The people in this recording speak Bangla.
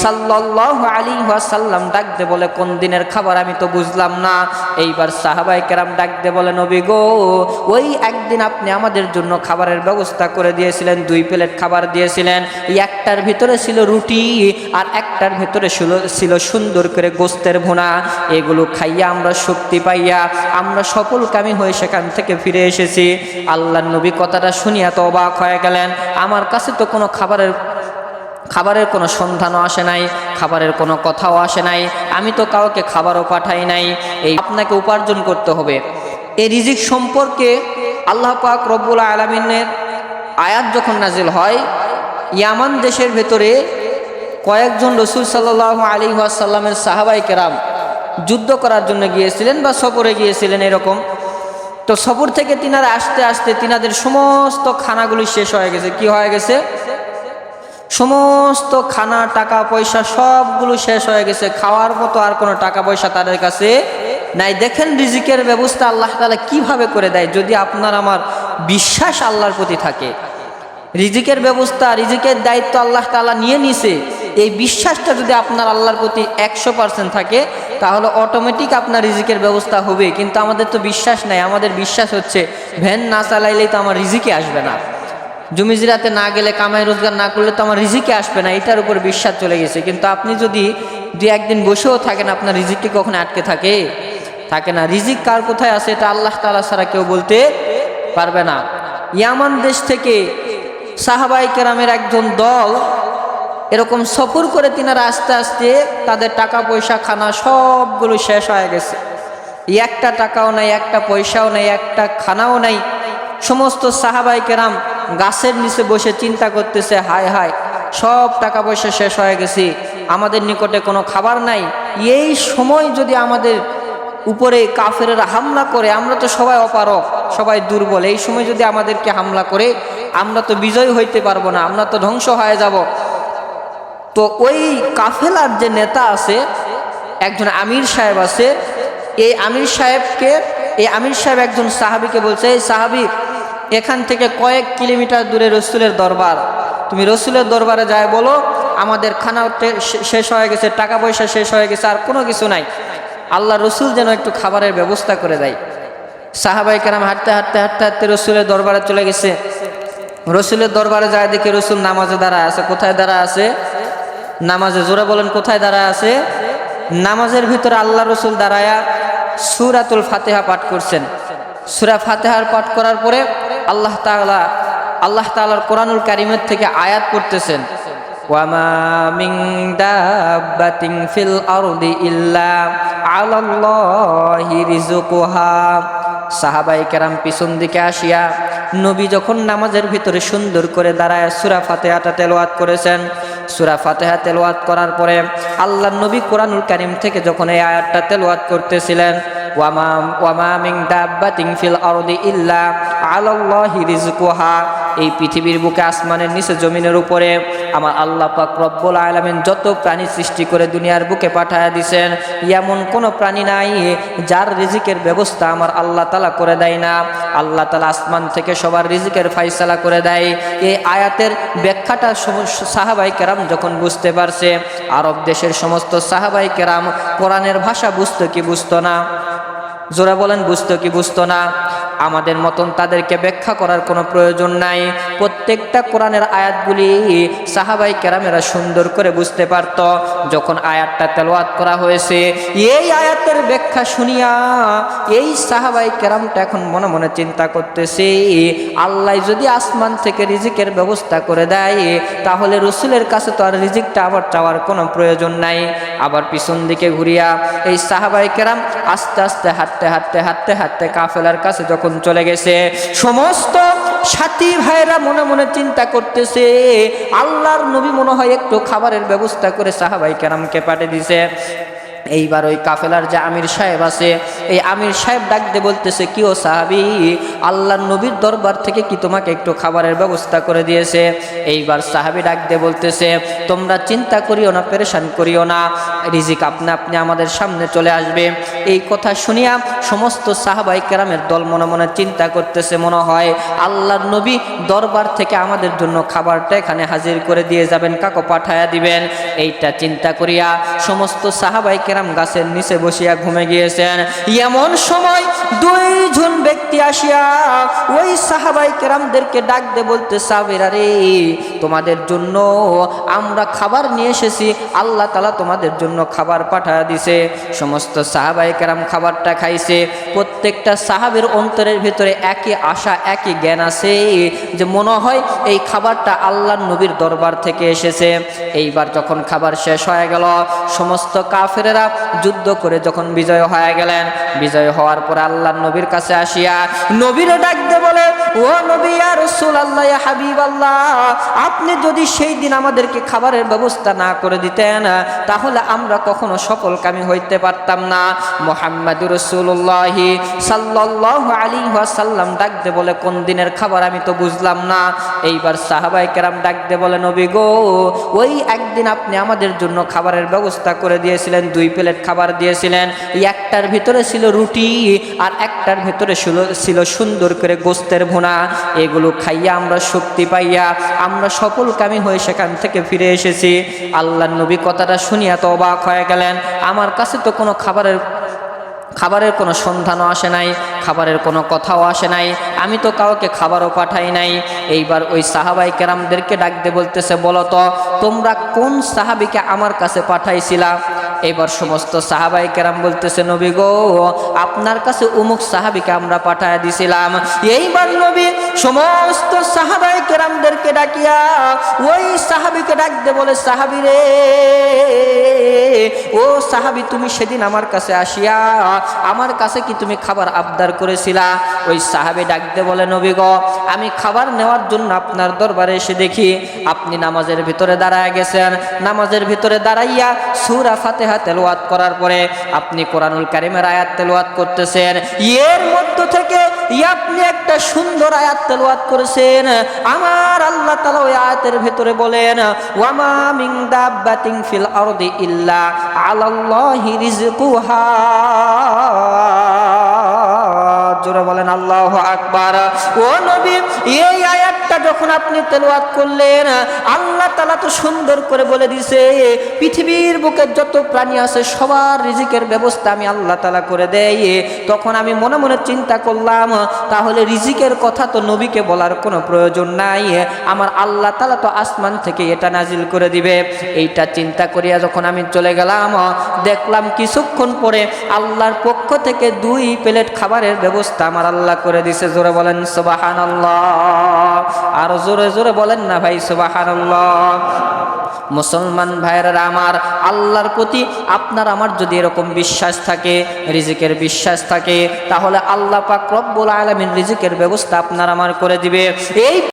সাল্লাল্লাহু আলাইহি ওয়াসাল্লাম ডাক দে বলে, কোন দিনের খাবার আমি তো বুঝলাম না। এইবার সাহাবায়ে কেরাম ডাক দে বলে, নবী গো, ওই একদিন আপনি আমাদের জন্য খাবারের ব্যবস্থা করে দিয়েছিলেন, 2 প্লেট খাবার দিয়েছিলেন। এই একটার ভিতরে ছিল রুটি আর একটার ভিতরে ছিল সুন্দর করে গোস্তের ভুনা। এগুলো খাইয়া আমরা শক্তি পাইয়া আমরা সফলকামী হয়ে সেখান থেকে ফিরে এসেছি। আল্লাহর নবী কথাটা শুনিয়া তো অবাক হয়ে গেলেন। আমার কাছে তো কোনো খাবারের কোনো সন্ধানও আসে নাই, খাবারের কোনো কথাও আসে নাই, আমি তো কাউকে খাবারও পাঠাই নাই। এই আপনাকে উপার্জন করতে হবে। এই রিজিক সম্পর্কে আল্লাহ পাক রব্বুল আলামিনের আয়াত যখন নাজিল হয়, ইয়ামান দেশের ভেতরে কয়েকজন রাসূল সাল্লাল্লাহু আলাইহি ওয়াসাল্লামের সাহাবায়ে কেরাম যুদ্ধ করার জন্য গিয়েছিলেন বা সফরে গিয়েছিলেন এরকম। তো সফর থেকে তিনারা আসতে আসতে তিনাদের সমস্ত খানাগুলি শেষ হয়ে গেছে। কি হয়ে গেছে? সমস্ত খানা, টাকা পয়সা সবগুলো শেষ হয়ে গেছে। খাওয়ার মতো আর কোনো টাকা পয়সা তাদের কাছে নাই। দেখেন রিজিকের ব্যবস্থা আল্লাহ তাআলা কিভাবে করে দেয়। যদি আপনার আমার বিশ্বাস আল্লাহর প্রতি থাকে, রিজিকের ব্যবস্থা, রিজিকের দায়িত্ব আল্লাহ তাআলা নিয়ে নিছে, এই বিশ্বাসটা যদি আপনার আল্লাহর প্রতি 100% থাকে, তাহলে অটোমেটিক আপনার রিজিকের ব্যবস্থা হবে। কিন্তু আমাদের তো বিশ্বাস নাই। আমাদের বিশ্বাস হচ্ছে ভ্যান না চালাইলেই তো আমার রিজিকে আসবে না, জমি জিরাতে না গেলে, কামাই রোজগার না করলে তো আমার রিজিকে আসবে না, এটার উপর বিশ্বাস চলে গেছে। কিন্তু আপনি যদি 2-1 দিন বসেও থাকেন, আপনার রিজিককে কখনো আটকে থাকে না। রিজিক কার কোথায় আছে এটা আল্লাহ তাআলা ছাড়া কেউ বলতে পারবে না। ইয়ামান দেশ থেকে সাহাবায়ে কেরামের একজন দল এরকম সফর করে তিনারা আস্তে আস্তে তাদের টাকা পয়সা খানা সবগুলো শেষ হয়ে গেছে। একটা টাকাও নাই, একটা পয়সাও নাই, একটা খানাও নাই। সমস্ত সাহাবায়ে কেরাম গাছের নিচে বসে চিন্তা করতেছে, হায় হায়, সব টাকা পয়সা শেষ হয়ে গেছে, আমাদের নিকটে কোনো খাবার নাই। এই সময় যদি আমাদের উপরে কাফেরেরা হামলা করে, আমরা তো সবাই অপারক, সবাই দুর্বল, এই সময় যদি আমাদেরকে হামলা করে, আমরা তো বিজয় হইতে পারবো না, আমরা তো ধ্বংস হয়ে যাব। তো ওই কাফেলার যে নেতা আছে, একজন আমির সাহেব আছে, এই আমির সাহেব একজন সাহাবীকে বলছে, এই সাহাবী, এখান থেকে কয়েক কিলোমিটার দূরে রসুলের দরবার, তুমি রসুলের দরবারে যায় বলো আমাদের খানা শেষ হয়ে গেছে, টাকা পয়সা শেষ হয়ে গেছে, আর কোনো কিছু নাই, আল্লাহ রসুল যেন একটু খাবারের ব্যবস্থা করে দেয়। সাহাবায়ে কেরাম হাঁটতে হাঁটতে হাঁটতে হাঁটতে রসুলের দরবারে চলে গেছে। রসুলের দরবারে যায় দেখে রসুল নামাজে দাঁড়ায় আছে। কোথায় দাঁড়ায় আছে? নামাজে। জোরে বলেন, কোথায় দাঁড়ায় আছে? নামাজের ভিতরে আল্লাহ রসুল দাঁড়ায়া সূরাতুল ফাতিহা পাঠ করছেন। সূরা ফাতিহার পাঠ করার পরে আল্লাহ তাআলার কোরআনুল কারীমের থেকে আয়াত পড়তেছেন, ওয়ামা মিন দাব্বাতিন ফিল আরদি ইল্লা আলাল্লাহি রিজকুহা। সাহাবায়ে কেরাম পিছন দিকে আসিয়া নবী যখন নামাজের ভিতরে সুন্দর করে দাঁড়ায় সূরা ফাতিহাটা তেলাওয়াত করেছেন, সূরা ফাতিহা তেলাওয়াত করার পরে আল্লাহর নবী কোরআনুল কারীম থেকে যখন এই আয়াতটা তেলাওয়াত করতেছিলেন, ওয়ামা মিন দাব্বাতিন ফিল আরদি ইল্লা আলাল্লাহি রিজকুহা, এই পৃথিবীর বুকে, আসমানের নিচে, জমিনের উপরে আমার আল্লাহ পাক রব্বুল আলামিন যত প্রাণী সৃষ্টি করে দুনিয়ার বুকে পাঠায়া দিয়েছেন, এমন কোনো প্রাণী নাই যার রিজিকের ব্যবস্থা আমার আল্লাহ তাআলা করে দেয় না। আল্লাহ তাআলা আসমান থেকে সবার রিজিকের ফায়সালা করে দেয়। এই আয়াতের ব্যাখ্যাটা সাহাবায়ে কেরাম যখন বুঝতে পারছে, আরব দেশের সমস্ত সাহাবায়ে কেরাম কোরআনের ভাষা বুঝতো কি বুঝতো না? জোরা বলেন, বুঝতো কি বুঝতো না? আমাদের মতন তাদেরকে ব্যাখ্যা করার কোনো প্রয়োজন নাই। প্রত্যেকটা কোরআনের আয়াতগুলি সাহাবায়ে কেরামেরা সুন্দর করে বুঝতে পারত। যখন আয়াতটা তেলাওয়াত করা হয়েছে, এই আয়াতের ব্যাখ্যা শুনিয়া এই সাহাবায়ে কেরামটা এখন মনে মনে চিন্তা করতেছে, আল্লাহ যদি আসমান থেকে রিজিকের ব্যবস্থা করে দেয়, তাহলে রসুলের কাছে তো আর রিজিকটা আবার চাওয়ার কোনো প্রয়োজন নাই। আবার পিছন দিকে ঘুরিয়া এই সাহাবায়ে কেরাম আস্তে আস্তে হাঁটতে কাফেলার কাছে যখন চলে গেছে, সমস্ত সাথী ভাইরা মনে মনে চিন্তা করতেছে, আল্লাহর নবী মনে হয় একটু খাবারের ব্যবস্থা করে সাহাবায়ে কেরামকে পাঠিয়ে দিছে। এইবার ওই কাফেলার যে আমির সাহেব আছে, এই আমির সাহেব ডাক দিয়ে বলতেছে, কি ও সাহাবী, আল্লাহর নবীর দরবার থেকে কি তোমাকে একটু খাবারের ব্যবস্থা করে দিয়েছে? এইবার সাহাবী ডাক দিয়ে বলতেছে, তোমরা চিন্তা করিও না, পেরেশান করিও না, রিজিক আপনি আপনি আমাদের সামনে চলে আসবে। এই কথা শুনিয়া সমস্ত সাহাবাই কেরামের দল মনে মনে চিন্তা করতেছে, মনে হয় আল্লাহর নবী দরবার থেকে আমাদের জন্য খাবারটা এখানে হাজির করে দিয়ে যাবেন, কাকো পাঠায়া দিবেন। এইটা চিন্তা করিয়া সমস্ত সাহাবাই কেরাম গাছের নিচে বসিয়া ঘুমে গিয়েছেন। এমন সময় দুইজন ব্যক্তি আসিয়া ওই সাহাবাই কেরামদেরকে ডাক দিয়ে বলতে, সাহাবীরা রে, তোমাদের জন্য আমরা খাবার নিয়ে এসেছি, আল্লাহ তাআলা তোমাদের জন্য খাবার পাঠায়া দিছে। সমস্ত সাহাবাই কেরাম খাবারটা খাইছে। প্রত্যেকটা সাহাবের অন্তরের ভিতরে একই আশা, একই জ্ঞান আছে যে মনে হয় এই খাবারটা আল্লাহর নবীর দরবার থেকে এসেছে। এইবার যখন খাবার শেষ হয়ে গেল, সমস্ত কাফেরেরা যুদ্ধ করে যখন বিজয় হয়ে গেলেন, বিজয় হওয়ার পর আল্লাহর নবীর কাছে আসিয়া নবীরে ডাক দিয়ে বলে, ও নবী, ইয়া রাসূলুল্লাহ, ইয়া হাবিবাল্লাহ, আপনি যদি সেই দিন আমাদেরকে খাবারের ব্যবস্থা না করে দিতেন তাহলে আমরা কখনো সফলকামী হইতে পারতাম না। মুহাম্মাদুর রাসূলুল্লাহ সাল্লাল্লাহু আলাইহি ওয়াসাল্লাম ডাক দিয়ে বলে, কোন দিনের খাবার আমি তো বুঝলাম না। এইবার সাহাবায়ে কেরাম ডাক দিয়ে বলে, নবী গো, ওই একদিন আপনি আমাদের জন্য খাবারের ব্যবস্থা করে দিয়েছিলেন, 2 প্লেট খাবার দিয়েছিলেন। একটার ভিতরে ছিল রুটি আর একটার ভিতরে ছিল সুন্দর করে গোস্তের ভুনা। এগুলো খাইয়া আমরা শক্তি পাইয়া আমরা সফলকামী হয়ে সেখান থেকে ফিরে এসেছি। আল্লাহর নবী কথাটা শুনিয়া তো অবাক হয়ে গেলেন, আমার কাছে তো কোনো খাবারের কোনো সন্ধানও আসে নাই, খাবারের কোনো কথাও আসে নাই, আমি তো কাউকে খাবারও পাঠাই নাই। এইবার ওই সাহাবাই কেরামদেরকে ডাক দিয়ে বলতেছে, বলো তো তোমরা কোন সাহাবীকে আমার কাছে পাঠাইছিলা? এবার সমস্ত সাহাবাই কেরাম বলতেছে, নবী গো, আপনার কাছে অমুক সাহাবীকে আমরা পাঠায় দিছিলাম। এইবার নবী সমস্ত সাহাবাই কেরামদেরকে ডাকিয়া ওই সাহাবীকে ডাক দিয়ে বলে, সাহাবী রে, ও সাহাবী, তুমি সেদিন আমার কাছে আসিয়া আমার কাছে কি তুমি খাবার আবদার করেছিলা? ওই সাহাবী ডাক দিয়ে বলে, নবী গো, আমি খাবার নেওয়ার জন্য আপনার দরবারে এসে দেখি আপনি নামাজের ভিতরে দাঁড়ায় গেছেন। নামাজের ভিতরে দাঁড়াইয়া সূরা ফাতিহা তেলাওয়াত করার পরে আপনি কোরআনুল কারীমের আয়াত তেলাওয়াত করতেছেন। এর মধ্য থেকে আপনি একটা সুন্দর আয়াত তেলাওয়াত করেছেন। আমার আল্লাহ তাআলা ওই আয়াতের ভিতরে বলেন, ওয়ামা মিন দাব্বাতিন ফিল আরদি ইল্লা আলাল্লাহি রিজকুহা। জোরে বলেন আল্লাহু আকবার। ও নবী, এই আয়াতটা যখন আপনি তেলাওয়াত করলেন, আল্লাহ তাআলা তো সুন্দর করে বলে দিয়েছে, পৃথিবীর বুকে যত প্রাণী আছে সবার রিজিকের ব্যবস্থা আমি আল্লাহ তাআলা করে দেই। তখন আমি মনে মনে চিন্তা করলাম, তাহলে রিজিকের কথা তো নবীকে বলার কোনো প্রয়োজন নাই, আমার আল্লাহ তাআলা তো আসমান থেকে এটা নাজিল করে দিবে। এইটা চিন্তা করিয়া যখন আমি চলে গেলাম, দেখলাম কিছুক্ষণ পরে আল্লাহর পক্ষ থেকে 2 প্লেট খাবারের ব্যবস্থা আমার আল্লাহ করে দিছে। জোরে বলেন সুবহানাল্লাহ, আর জোরে জোরে বলেন না ভাই সুবহানাল্লাহ। মুসলমান ভাইয়েরা আমার, আল্লাহর প্রতি আপনার আমার যদি এরকম বিশ্বাস থাকে, রিজিকের বিশ্বাস থাকে, তাহলে আল্লাহ পাক রব্বুল আলামিন রিজিকের ব্যবস্থা আপনার আমার করে দিবে। এই